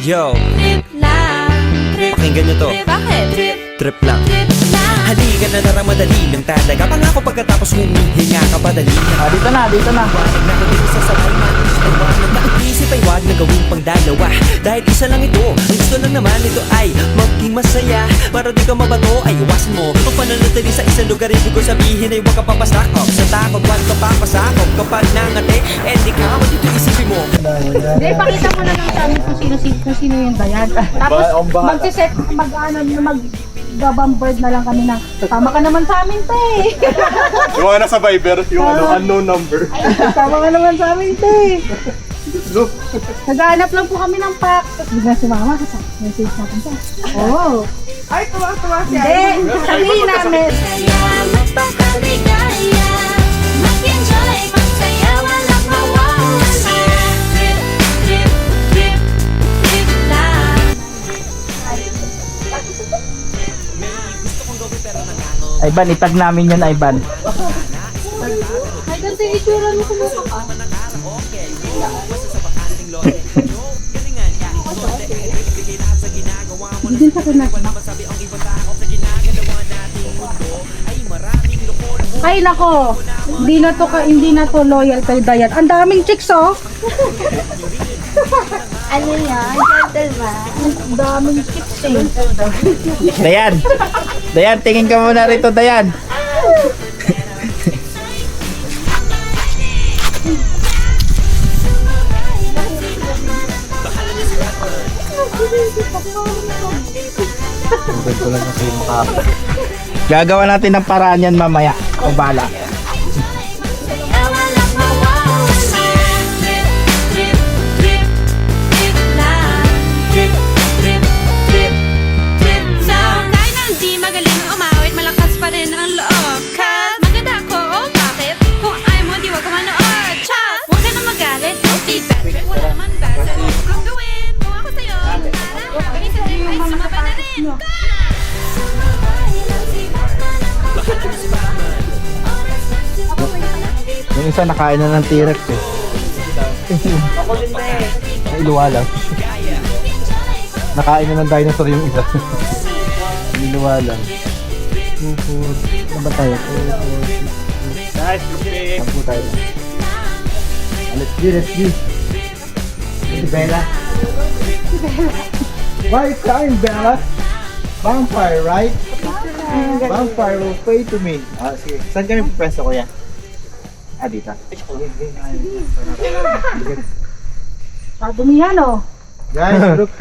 Yo, Trip lang, trip, pakinggan nyo to. bakit? Trip lang. Trip lang. Halika na tara, madali lang talaga. Pangako pagkatapos humihinga ka pa, dali na. Dito na, dito na. Wanig na dito sa sabay man. Nag-iisip ay wag na gawing pang dalawa. Dahil isa lang ito, ang gusto lang naman ito ay maging masaya. Para di ka mabato ay iwasan mo ang pananatili sa isang lugar. Ibig ko sabihin ay huwag ka papasakop sa takot, huwag ka papasakop. Kapag nangate, eh di ka dito isipin mo. Hindi, pakita mo na lang sa amin kung sino yung dayan. Tapos magsiset, mag-bambird na lang kami na tama ka naman sa amin, te. Yung mga nasa Viber, yung unknown number. Tama ka naman sa amin, te. Naghahanap lang po kami ng pack. Tapos bigla si mama, message natin siya. Oh. Ay, tuwa-tuwa siya. Hindi, sabihin namin. Saya, magpakaligaya, mag-enjoy, magsaya, walang mawawala. Trip, trip, trip, trip lang. Ivan, itag namin yun, Ivan. Ay, ganito yung itsura mo kumukha ka. Hindi din sa kinagawa. Ay nako, hindi na to loyal kay Dayan. Ang daming chicks oh. Ano yan? Gentleman? Ang daming chicks eh. Dayan! Dayan, tingin ka muna rito, Dayan. Gagawa natin ng paraan yan mamaya. O bala. Saya, walang mawawala. Trip, trip, trip, trip lang. Trip, trip, trip, trip lang. Kahit na hindi magaling umawit, malakas pa rin ang loob. Cause maganda ako, oh bakit? Kung ayaw mo, di wag ka manood. Chas, huwag ka na magalit, don't be bad trip. Wala naman bad sa kung gawin. Kung ako sa'yo, para pag-isa din ay sumabay na rin. Yung isa nakain na ng T-Rex eh. Ay, luwa lang. Nakain na ng dinosaur yung isa. Luwa lang. Ano ba tayo? Nice, okay. Sampu tayo. Let's go. Si Bella. Why it's time, Bella? Vampire, right? Vampire will pay to me. Ah, sige. Saan kami pupesto, kuya? Ah, dito. Dumihan oh. Guys, look.